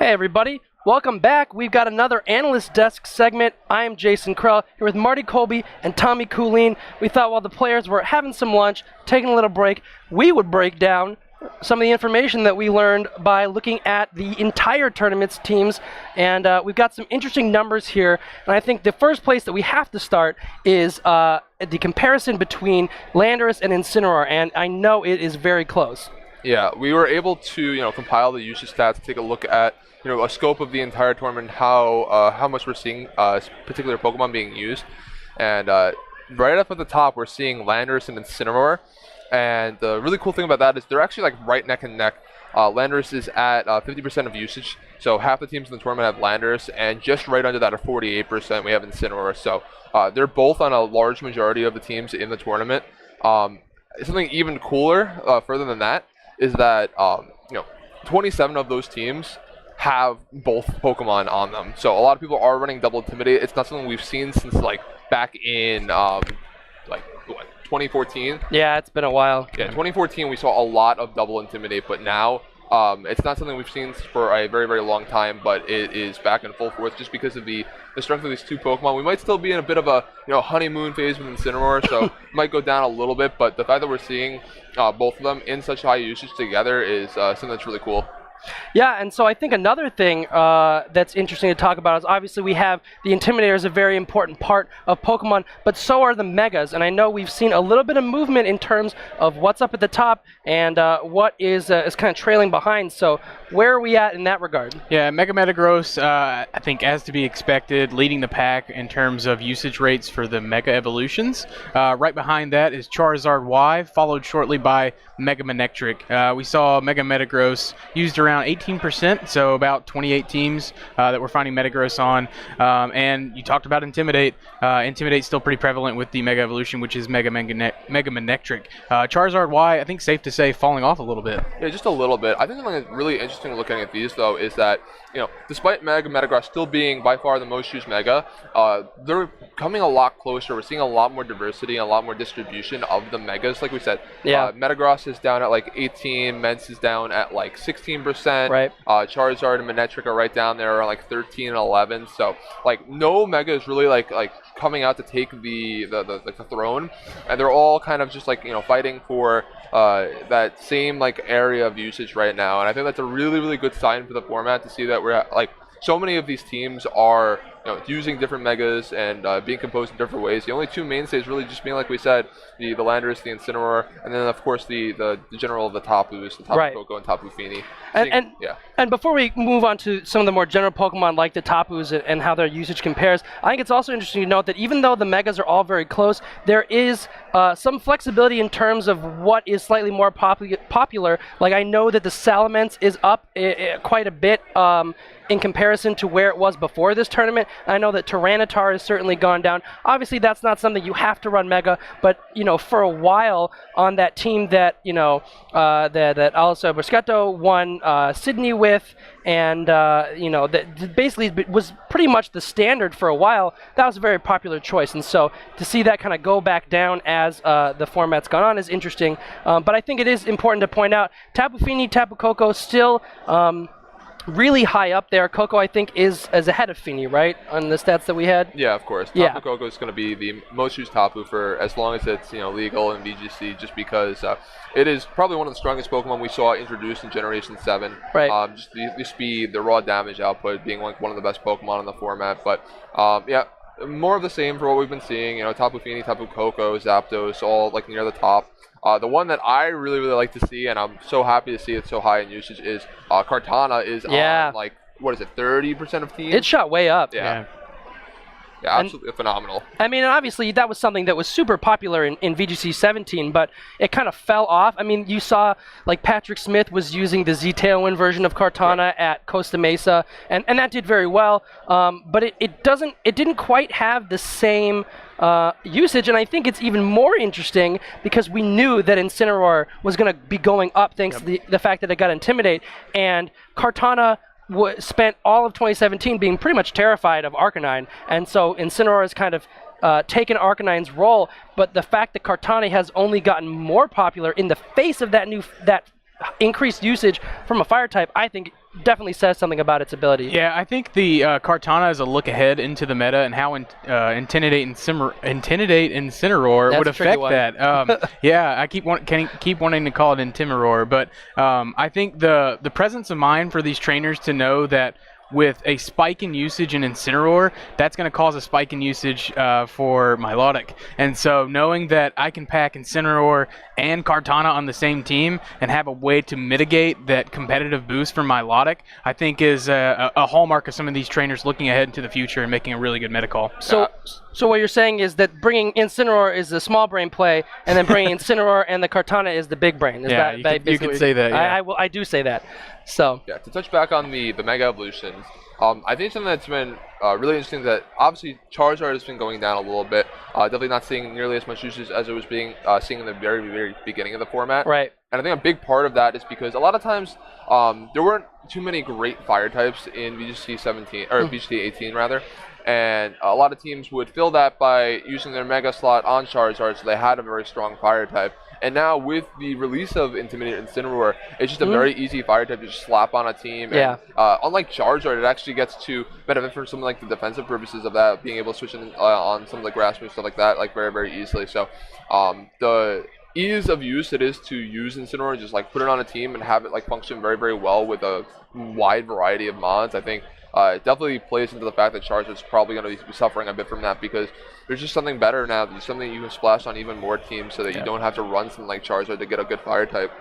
Hey everybody, welcome back. We've got another Analyst Desk segment. I am Jason Krell here with Marty Colby and Tommy Coolene. We thought while the players were having some lunch, taking a little break, we would break down some of the information that we learned by looking at the entire tournament's teams. And we've got some interesting numbers here. And I think the first place that we have to start is the comparison between Landorus and Incineroar. And I know it is very close. Yeah, we were able to, compile the usage stats, take a look at, a scope of the entire tournament, how much we're seeing particular Pokemon being used. And right up at the top, we're seeing Landorus and Incineroar. And the really cool thing about that is they're actually like right neck and neck. Landorus is at 50% of usage, so half the teams in the tournament have Landorus, and just right under that at 48% we have Incineroar. So they're both on a large majority of the teams in the tournament. Something even cooler, further than that, is that 27 of those teams have both Pokemon on them. So a lot of people are running double Intimidate. It's not something we've seen since back in 2014. Yeah, it's been a while. Yeah, 2014 we saw a lot of double Intimidate, but now it's not something we've seen for a very, very long time, but it is back in full force just because of the strength of these two Pokemon. We might still be in a bit of a honeymoon phase with Incineroar, so it might go down a little bit, but the fact that we're seeing both of them in such high usage together is something that's really cool. Yeah, and so I think another thing that's interesting to talk about is obviously we have the Intimidator is a very important part of Pokemon, but so are the Megas. And I know we've seen a little bit of movement in terms of what's up at the top and what is kind of trailing behind. So where are we at in that regard? Yeah, Mega Metagross, I think as to be expected, leading the pack in terms of usage rates for the Mega Evolutions. Right behind that is Charizard Y, followed shortly by Mega Manectric. We saw Mega Metagross used around 18%, so about 28 teams that we're finding Metagross on. And you talked about Intimidate. Intimidate's still pretty prevalent with the Mega Evolution, which is Mega Manectric. Charizard Y, I think safe to say, falling off a little bit. Yeah, just a little bit. I think something that's really interesting looking at these, though, is that, despite Mega Metagross still being by far the most used Mega, they're coming a lot closer. We're seeing a lot more diversity and a lot more distribution of the Megas. Like we said, Metagross is down at 18, Mence is down at 16%. Right. Charizard and Manectric are right down there around 13 and 11. So no Mega is really coming out to take the throne, and they're all kind of just fighting for that same area of usage right now. And I think that's a really, really good sign for the format to see that we're so many of these teams are using different Megas and being composed in different ways. The only two mainstays really just being, like we said, the Landorus, the Incineroar, and then of course the general of the Tapus, the Tapu Koko and Tapu Fini. And before we move on to some of the more general Pokemon like the Tapus and how their usage compares, I think it's also interesting to note that even though the Megas are all very close, there is some flexibility in terms of what is slightly more popular. Like I know that the Salamence is up quite a bit in comparison to where it was before this tournament. I know that Tyranitar has certainly gone down. Obviously, that's not something you have to run Mega, but for a while on that team that that Aliso Brusquetto won Sydney with, and that basically was pretty much the standard for a while. That was a very popular choice, and so to see that kind of go back down as the format's gone on is interesting. But I think it is important to point out Tapu Fini, Tapu Koko still really high up there. Koko, I think, is ahead of Fini, right, on the stats that we had? Yeah, of course. Tapu Koko is going to be the most used Tapu for as long as it's legal in VGC, just because it is probably one of the strongest Pokemon we saw introduced in Generation 7. Right. Just the speed, the raw damage output being one of the best Pokemon in the format. But yeah, more of the same for what we've been seeing. Tapu Fini, Tapu Koko, Zapdos, all near the top. The one that I really, really like to see, and I'm so happy to see it so high in usage, is Kartana is on, what is it, 30% of teams? It shot way up. Yeah, absolutely phenomenal. I mean, obviously, that was something that was super popular in VGC 17, but it kind of fell off. I mean, you saw, Patrick Smith was using the Z-Tailwind version of Kartana at Costa Mesa, and that did very well, but it didn't quite have the same usage, and I think it's even more interesting because we knew that Incineroar was going to be going up thanks to the fact that it got Intimidate, and Kartana spent all of 2017 being pretty much terrified of Arcanine, and so Incineroar has kind of taken Arcanine's role, but the fact that Kartana has only gotten more popular in the face of that increased usage from a fire type, I think definitely says something about its ability. Yeah, I think the Kartana is a look ahead into the meta and how Intimidate Incineroar That's would a tricky affect one. that. Yeah, I keep wanting to call it Intimiroar, but I think the presence of mind for these trainers to know that with a spike in usage in Incineroar, that's going to cause a spike in usage for Milotic. And so knowing that I can pack Incineroar and Kartana on the same team and have a way to mitigate that competitive boost for Milotic, I think is a hallmark of some of these trainers looking ahead into the future and making a really good meta call. So what you're saying is that bringing Incineroar is the small brain play, and then bringing Incineroar and the Kartana is the big brain. Is Yeah, you could say that, yeah. I do say that. So Yeah, to touch back on the Mega Evolutions, I think something that's been really interesting is that obviously Charizard has been going down a little bit. Definitely not seeing nearly as much usage as it was being seeing in the very, very beginning of the format. right. And I think a big part of that is because a lot of times there weren't too many great fire types in VGC 17 or VGC 18 rather. And a lot of teams would fill that by using their Mega slot on Charizard, so they had a very strong fire type. And now with the release of Intimidate Incineroar, it's just a very easy fire type to just slap on a team. Yeah. And, unlike Charizard, it actually gets to benefit from some like the defensive purposes of that, being able to switch in, on some of the grass moves, stuff like that, like very, very easily. So the ease of use it is to use Incineroar, just like put it on a team and have it like function very, very well with a wide variety of mods, I think it definitely plays into the fact that Charizard's probably going to be suffering a bit from that because there's just something better now. There's something you can splash on even more teams so that you don't have to run something like Charizard to get a good fire type.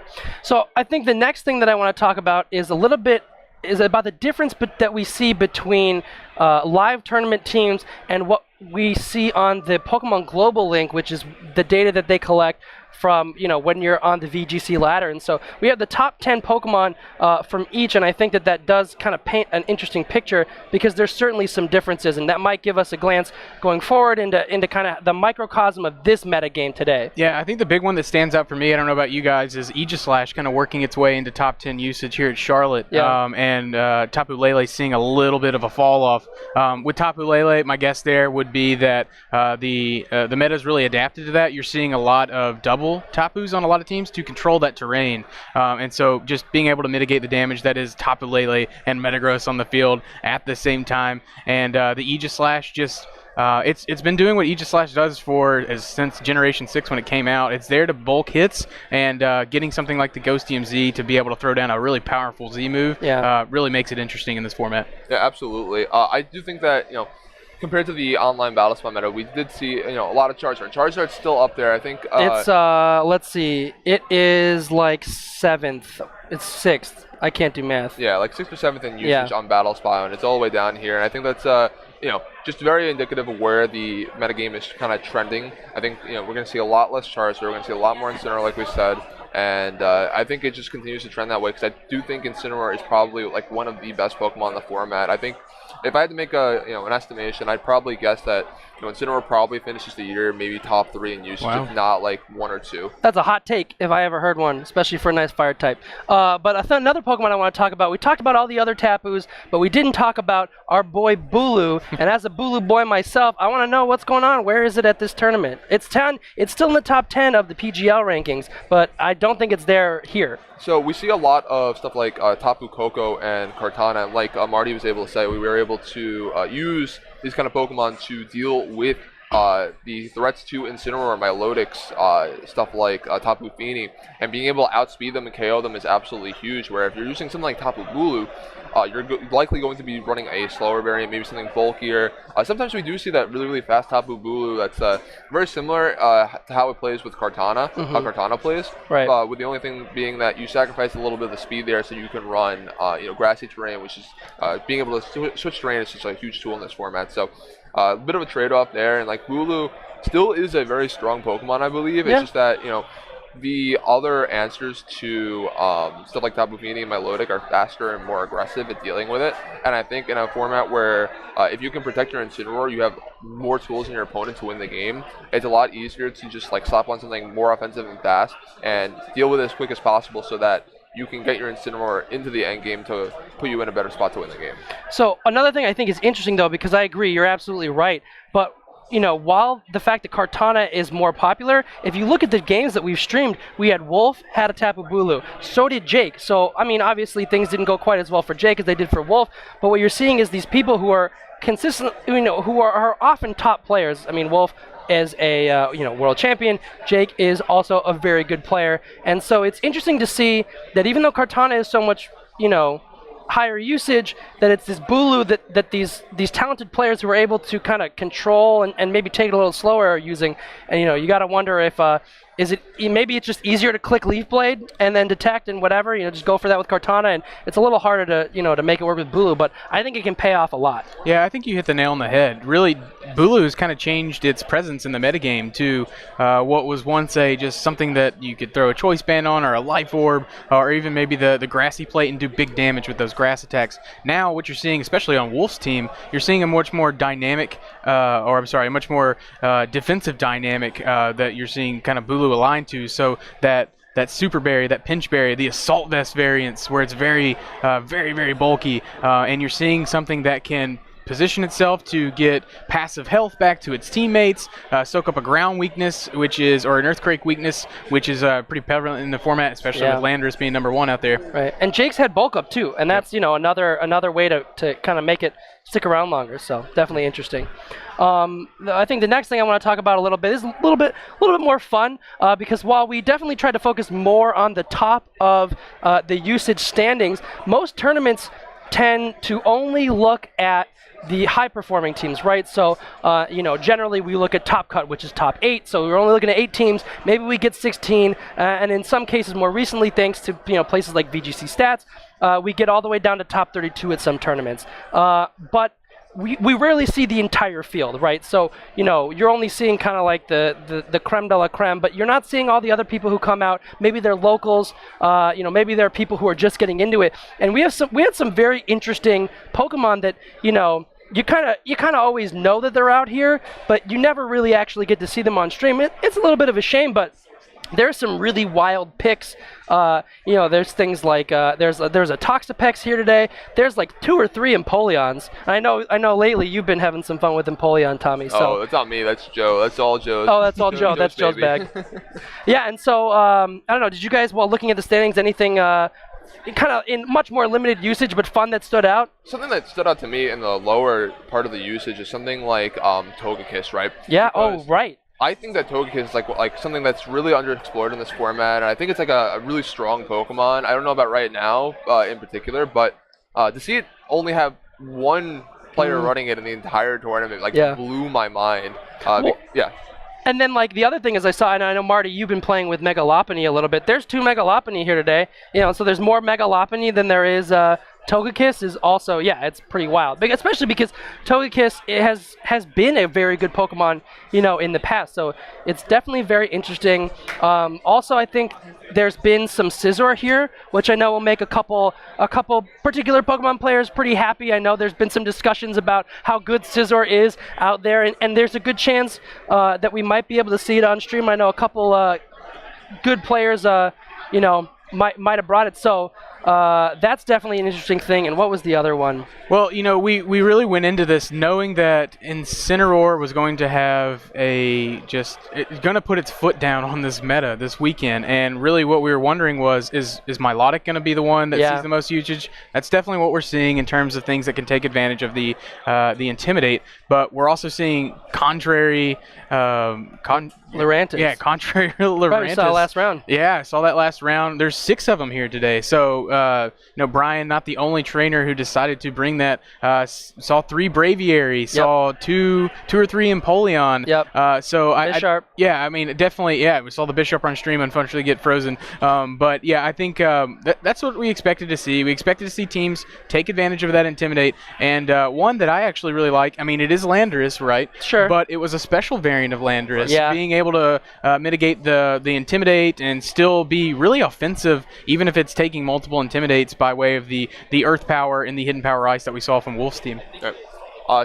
So I think the next thing that I want to talk about is about the difference that we see between live tournament teams and what we see on the Pokemon Global Link, which is the data that they collect from, when you're on the VGC ladder. And so we have the top 10 Pokemon from each, and I think that does kind of paint an interesting picture because there's certainly some differences, and that might give us a glance going forward into kind of the microcosm of this meta game today. Yeah, I think the big one that stands out for me, I don't know about you guys, is Aegislash kind of working its way into top 10 usage here at Charlotte. Yeah. And Tapu Lele seeing a little bit of a fall off. With Tapu Lele, my guess there would be that the meta's really adapted to that. You're seeing a lot of double Tapus on a lot of teams to control that terrain. And so just being able to mitigate the damage that is Tapu Lele and Metagross on the field at the same time. And the Aegislash just... it's been doing what Aegislash does since Generation 6 when it came out. It's there to bulk hits, and getting something like the Ghostium Z to be able to throw down a really powerful Z move really makes it interesting in this format. Yeah, absolutely. I do think that, compared to the online battle spot meta, we did see a lot of Charizard. Charizard's still up there. I think it's let's see, it is like 7th. It's 6th. I can't do math. Yeah, like 6th or 7th in usage on battle spot, and it's all the way down here. And I think that's just very indicative of where the metagame is kind of trending. I think we're going to see a lot less Charizard. We're going to see a lot more Incineroar, like we said. And I think it just continues to trend that way because I do think Incineroar is probably like one of the best Pokemon in the format. I think if I had to make an estimation, I'd probably guess that Incineroar probably finishes the year maybe top 3 in usage, if not like 1 or 2. That's a hot take if I ever heard one, especially for a nice fire type. But another Pokemon I want to talk about, we talked about all the other Tapus, but we didn't talk about our boy Bulu. And as a Bulu boy myself, I want to know what's going on. Where is it at this tournament? It's still in the top 10 of the PGL rankings, but I don't think it's there here. So we see a lot of stuff like Tapu Koko and Kartana. Like Marty was able to say, we were able to use these kind of Pokemon to deal with the threats to Incineroar or Milotic's, stuff like Tapu Fini, and being able to outspeed them and KO them is absolutely huge, where if you're using something like Tapu Bulu, you're likely going to be running a slower variant, maybe something bulkier. Sometimes we do see that really, really fast Tapu Bulu that's very similar to how it plays with Kartana, how Kartana plays, right. With the only thing being that you sacrifice a little bit of the speed there so you can run grassy terrain, which is being able to switch terrain is just a huge tool in this format. So a bit of a trade-off there, and like Bulu still is a very strong Pokemon, I believe. It's just that the other answers to stuff like Tapu Fini and Milotic are faster and more aggressive at dealing with it. And I think in a format where if you can protect your Incineroar, you have more tools in your opponent to win the game. It's a lot easier to just like slap on something more offensive and fast and deal with it as quick as possible so that you can get your Incineroar into the end game to put you in a better spot to win the game. So another thing I think is interesting, though, because I agree, you're absolutely right, but while the fact that Kartana is more popular, if you look at the games that we've streamed, we had Wolf had a Tapu Bulu. So did Jake. So, I mean, obviously things didn't go quite as well for Jake as they did for Wolf, but what you're seeing is these people who are consistent, who are often top players. I mean, Wolf is a world champion. Jake is also a very good player. And so it's interesting to see that even though Kartana is so much, higher usage, that it's this Bulu that these talented players who are able to kind of control and maybe take it a little slower are using. And you got to wonder if maybe it's just easier to click Leaf Blade and then detect and whatever, just go for that with Kartana, and it's a little harder to make it work with Bulu, but I think it can pay off a lot. Yeah, I think you hit the nail on the head. Really, Bulu has kind of changed its presence in the metagame to what was once just something that you could throw a choice band on, or a life orb, or even maybe the grassy plate and do big damage with those grass attacks. Now what you're seeing, especially on Wolf's team, you're seeing a much more dynamic, a much more defensive dynamic that you're seeing kind of Bulu aligned to, so that super berry, that pinch berry, the assault vest variants, where it's very, very bulky, and you're seeing something that can position itself to get passive health back to its teammates, soak up a ground weakness, or an earthquake weakness, which is pretty prevalent in the format, especially with Landorus being #1 out there. Right, and Jake's had bulk up too, and that's another way to kind of make it stick around longer. So definitely interesting. I think the next thing I want to talk about a little bit is a little bit more fun, because while we definitely tried to focus more on the top of the usage standings, most tournaments tend to only look at the high-performing teams, right? So, generally we look at Top Cut, which is top 8. So we're only looking at 8 teams. Maybe we get 16, and in some cases, more recently, thanks to places like VGC Stats, we get all the way down to top 32 at some tournaments. But we rarely see the entire field, right? So, you're only seeing kind of like the creme de la creme, but you're not seeing all the other people who come out. Maybe they're locals, maybe they're people who are just getting into it. And we had some very interesting Pokemon that, you kind of always know that they're out here, but you never really actually get to see them on stream. It's a little bit of a shame, but there's some really wild picks. There's things like there's a Toxapex here today. There's like 2 or 3 Empoleons. I know. Lately you've been having some fun with Empoleon, Tommy. So. That's not me. That's Joe. That's all Joe's. Oh, that's all Joe. That's Joe's bag. Yeah, and so I don't know. Did you guys, while looking at the standings, anything kind of in much more limited usage but fun that stood out? Something that stood out to me in the lower part of the usage is something like Togekiss, right? Yeah. Because right. I think that Togekiss is like something that's really underexplored in this format, and I think it's like a really strong Pokemon. I don't know about right now in particular, but to see it only have one player running it in the entire tournament blew my mind. And then, the other thing is I saw, and I know, Marty, you've been playing with Megalopony a little bit. There's 2 Megalopony here today. So there's more Megalopony than there is Togekiss is also, it's pretty wild. Especially because Togekiss has been a very good Pokemon, in the past. So it's definitely very interesting. Also, I think there's been some Scizor here, which I know will make a couple particular Pokemon players pretty happy. I know there's been some discussions about how good Scizor is out there, and there's a good chance that we might be able to see it on stream. I know a couple good players, might have brought it. So that's definitely an interesting thing. And what was the other one? Well, we really went into this knowing that Incineroar was going to have it's going to put its foot down on this meta this weekend. And really what we were wondering is Milotic going to be the one that sees the most usage? That's definitely what we're seeing in terms of things that can take advantage of the Intimidate. But we're also seeing contrary Lurantis. Yeah, contrary Lurantis. Probably saw last round. Yeah, I saw that last round. There's 6 of them here today. So, Brian, not the only trainer who decided to bring that. Saw 3 Braviary. Saw 2 or 3 Empoleon. Yep. Bisharp. I mean, definitely. Yeah, we saw the Bisharp on stream unfortunately get frozen. But yeah, I think that's what we expected to see. We expected to see teams take advantage of that Intimidate. And one that I actually really like. I mean, it is Landorus, right? Sure. But it was a special variant of Landorus. Yeah. Being able to mitigate the Intimidate and still be really offensive, even if it's taking multiple Intimidates by way of the Earth Power and the Hidden Power Ice that we saw from Wolf's team. Right.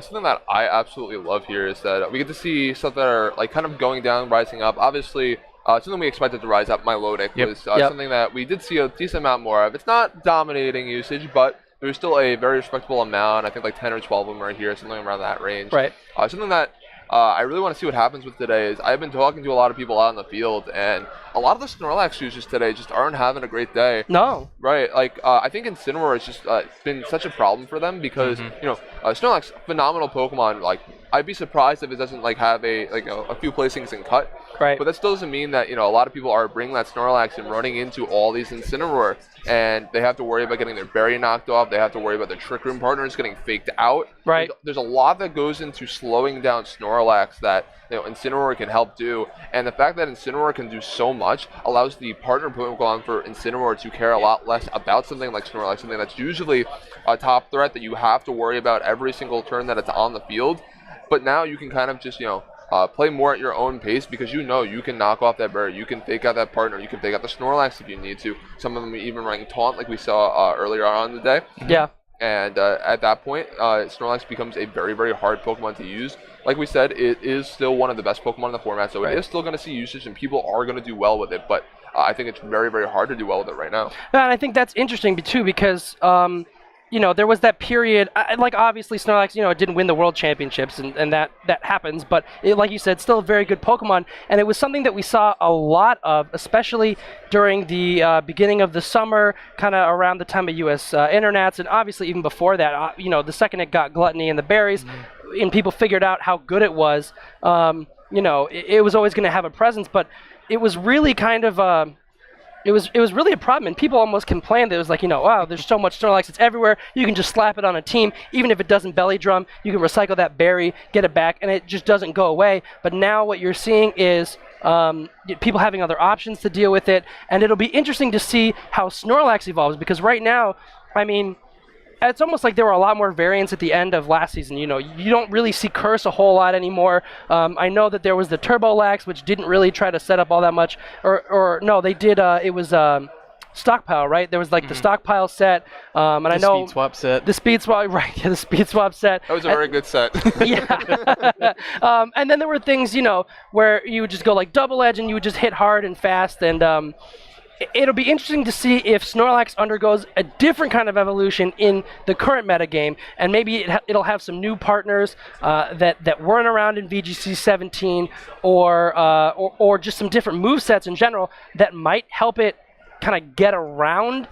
Something that I absolutely love here is that we get to see stuff that are kind of going down, rising up. Obviously, something we expected to rise up, Milotic, was something that we did see a decent amount more of. It's not dominating usage, but there's still a very respectable amount. I think 10 or 12 of them are here, something around that range. Right. Something that I really want to see what happens with today. Is I've been talking to a lot of people out in the field, and a lot of the Snorlax users today just aren't having a great day. No. Right, like I think Incineroar has just been such a problem for them because Snorlax, phenomenal Pokemon. Like I'd be surprised if it doesn't like have a few placings in cut. Right. But that still doesn't mean that a lot of people are bringing that Snorlax and running into all these Incineroar, and they have to worry about getting their berry knocked off. They have to worry about their Trick Room partners getting faked out. Right. There's a lot that goes into slowing down Snorlax that Incineroar can help do, and the fact that Incineroar can do so much allows the partner Pokemon for Incineroar to care a lot less about something like Snorlax, something that's usually a top threat that you have to worry about every single turn that it's on the field. But now you can kind of just play more at your own pace because you can knock off that berry, you can fake out that partner, you can fake out the Snorlax if you need to. Some of them even running Taunt like we saw earlier on in the day. Yeah. And at that point, Snorlax becomes a very, very hard Pokemon to use. Like we said, it is still one of the best Pokemon in the format, so it is still going to see usage, and people are going to do well with it. But I think it's very, very hard to do well with it right now. And I think that's interesting too because there was that period. Like obviously Snorlax, it didn't win the World Championships, and that happens. But like you said, still a very good Pokemon, and it was something that we saw a lot of, especially during the beginning of the summer, kind of around the time of U.S. Internets, and obviously even before that. The second it got Gluttony and the berries, and people figured out how good it was. It was always going to have a presence, but it was really kind of. It was really a problem, and people almost complained that it was like, wow, there's so much Snorlax, it's everywhere. You can just slap it on a team. Even if it doesn't belly drum, you can recycle that berry, get it back, and it just doesn't go away. But now what you're seeing is people having other options to deal with it, and it'll be interesting to see how Snorlax evolves, because right now, it's almost like there were a lot more variants at the end of last season. You don't really see Curse a whole lot anymore. I know that there was the Turbolax, which didn't really try to set up all that much. Or no, they did. It was Stockpile, right? There was like the Stockpile set. And I know Speed Swap set. The Speed Swap, right? Yeah, the Speed Swap set. That was a very good set. Yeah. And then there were things, where you would just go like Double Edge and you would just hit hard and fast. And it'll be interesting to see if Snorlax undergoes a different kind of evolution in the current metagame, and maybe it'll have some new partners that weren't around in VGC 17, or just some different movesets in general that might help it kind of get around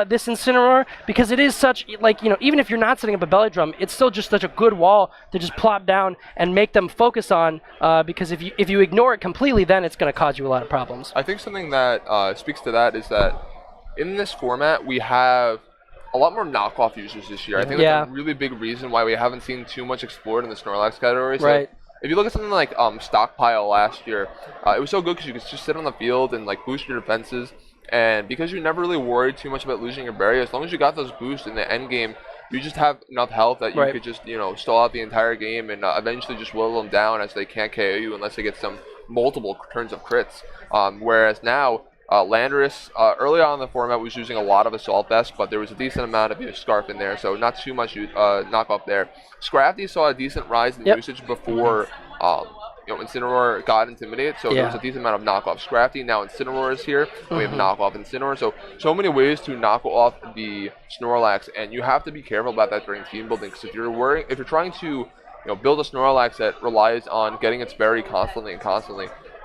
this Incineroar, because it is such, even if you're not setting up a belly drum, it's still just such a good wall to just plop down and make them focus on, because if you ignore it completely, then it's going to cause you a lot of problems. I think something that speaks to that is that in this format, we have a lot more knockoff users this year. I think that's a really big reason why we haven't seen too much explored in the Snorlax category. So right. If you look at something like Stockpile last year, it was so good because you could just sit on the field and boost your defenses. And because you never really worried too much about losing your berry, as long as you got those boosts in the end game, you just have enough health that you could just, stall out the entire game and eventually just whittle them down, as they can't KO you unless they get some multiple turns of crits. Whereas now, Landorus, early on in the format, was using a lot of Assault Vest, but there was a decent amount of Scarf in there, so not too much knockoff there. Scrafty saw a decent rise in usage before Incineroar got intimidated, so there was a decent amount of knockoff Scrafty. Now Incineroar is here, and we have knockoff Incineroar. So many ways to knock off the Snorlax, and you have to be careful about that during team building, because if you're trying to build a Snorlax that relies on getting its berry constantly,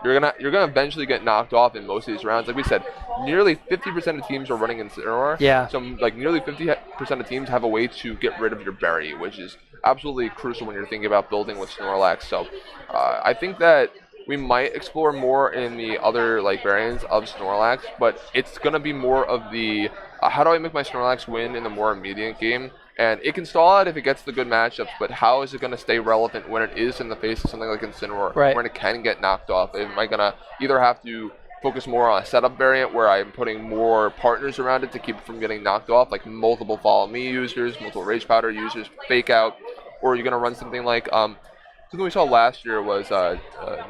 you're gonna eventually get knocked off in most of these rounds. Like we said, nearly 50% of teams are running Incineroar. Yeah. So nearly 50% of teams have a way to get rid of your berry, which is absolutely crucial when you're thinking about building with Snorlax. So I think that we might explore more in the other variants of Snorlax, but it's gonna be more of the how do I make my Snorlax win in the more immediate game. And it can stall out if it gets the good matchups, but how is it going to stay relevant when it is in the face of something like Incineroar, when it can get knocked off? Am I going to either have to focus more on a setup variant where I'm putting more partners around it to keep it from getting knocked off, like multiple Follow Me users, multiple Rage Powder users, Fake Out, or are you going to run something like something we saw last year was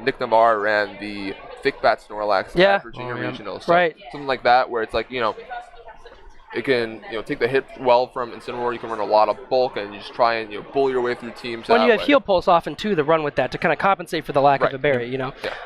Nick Navarre ran the Thick Bat Snorlax at Virginia Regional. So something like that where it's it can take the hit well from Incineroar. You can run a lot of bulk and you just try and bully your way through teams. When you have Heal Pulse often too to run with that to kind of compensate for the lack of a berry,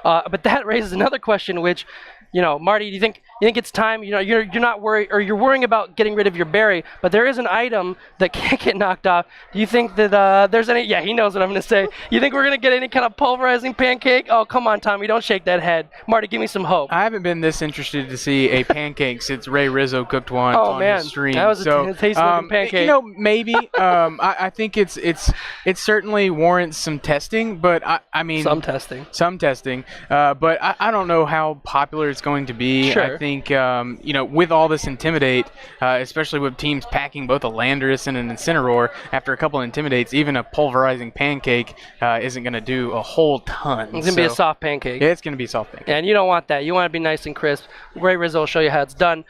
But that raises another question, which Marty, do you think it's time? You're not worried, or you're worrying about getting rid of your berry, but there is an item that can't get knocked off. Do you think that there's any? Yeah, he knows what I'm going to say. You think we're going to get any kind of pulverizing pancake? Oh, come on, Tommy, don't shake that head. Marty, give me some hope. I haven't been this interested to see a pancake since Ray Rizzo cooked one Oh on man, his stream. that was a tasty-looking pancake. Maybe. I think it certainly warrants some testing, but I mean Some testing. But I don't know how popular it's going to be. Sure. I think with all this Intimidate, especially with teams packing both a Landorus and an Incineroar, after a couple of Intimidates, even a pulverizing pancake isn't going to do a whole ton. It's going to be a soft pancake. Yeah, it's going to be a soft pancake. And you don't want that. You want to be nice and crisp. Ray Rizzo will show you how it's done.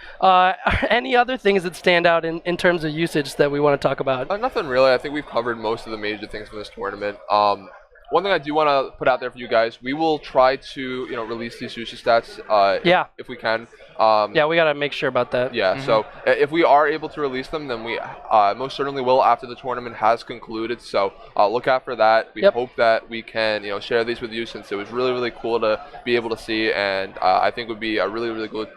Any other things that stand out in terms of usage that we want to talk about? Nothing really. I think we've covered most of the major things for this tournament. One thing I do want to put out there for you guys, we will try to release these usage stats if we can. Yeah, we got to make sure about that. Yeah, so if we are able to release them, then we most certainly will after the tournament has concluded. So look out for that. We hope that we can share these with you, since it was really, really cool to be able to see, and I think would be a really, really good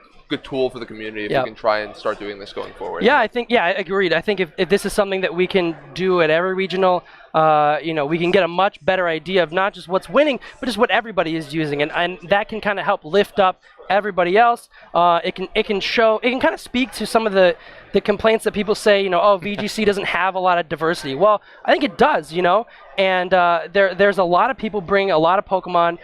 tool for the community if we can try and start doing this going forward. Yeah, I agreed. I think if this is something that we can do at every regional, we can get a much better idea of not just what's winning, but just what everybody is using, and that can kind of help lift up everybody else. It can kind of speak to some of the complaints that people say, VGC doesn't have a lot of diversity. Well, I think it does, and there's a lot of people bringing a lot of Pokemon,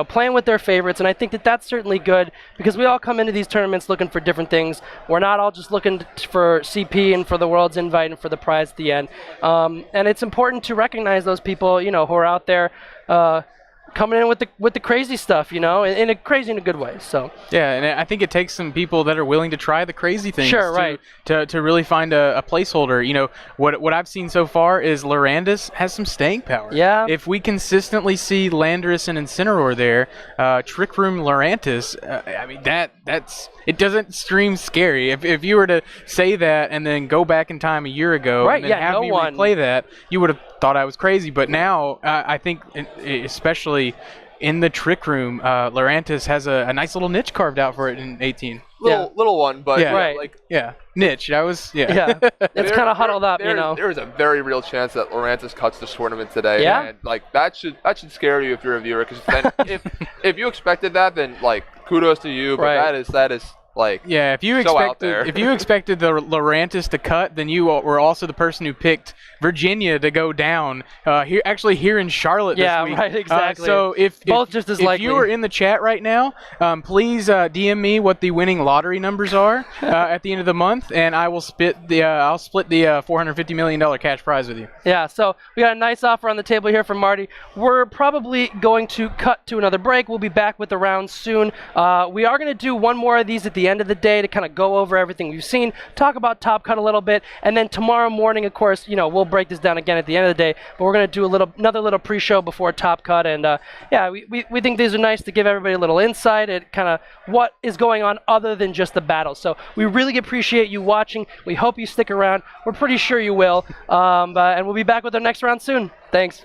playing with their favorites, and I think that that's certainly good, because we all come into these tournaments looking for different things. We're not all just looking for CP and for the world's invite and for the prize at the end. And it's important to recognize those people, who are out there coming in with the crazy stuff, in a good way. So yeah, and I think it takes some people that are willing to try the crazy things. Sure, right. To really find a placeholder. What I've seen so far is Lurandus has some staying power. Yeah. If we consistently see Landorus and Incineroar there, Trick Room Lurantis, that's it doesn't stream scary. If you were to say that and then go back in time a year ago and then have me replay that, you would have thought I was crazy. But now I think, especially in the Trick Room, Lurantis has a nice little niche carved out for it in 18. Little one, but niche. It's kind of huddled up, There is a very real chance that Lurantis cuts this tournament today. Yeah, and that should scare you if you're a viewer, because then if you expected that, then kudos to you. But that is if you expected the Lurantis to cut, then you were also the person who picked Virginia to go down here in Charlotte this week. Yeah, right, exactly. So if likely. You are in the chat right now, please DM me what the winning lottery numbers are at the end of the month, and I will split the $450 million cash prize with you. Yeah, so we got a nice offer on the table here from Marty. We're probably going to cut to another break. We'll be back with the round soon. We are going to do one more of these at the end of the day to kind of go over everything we've seen, talk about Top Cut a little bit, and then tomorrow morning, of course, we'll break this down again at the end of the day, but we're going to do another little pre-show before Top Cut, and we think these are nice to give everybody a little insight at kind of what is going on other than just the battle. So we really appreciate you watching. We hope you stick around. We're pretty sure you will, and we'll be back with our next round soon. Thanks.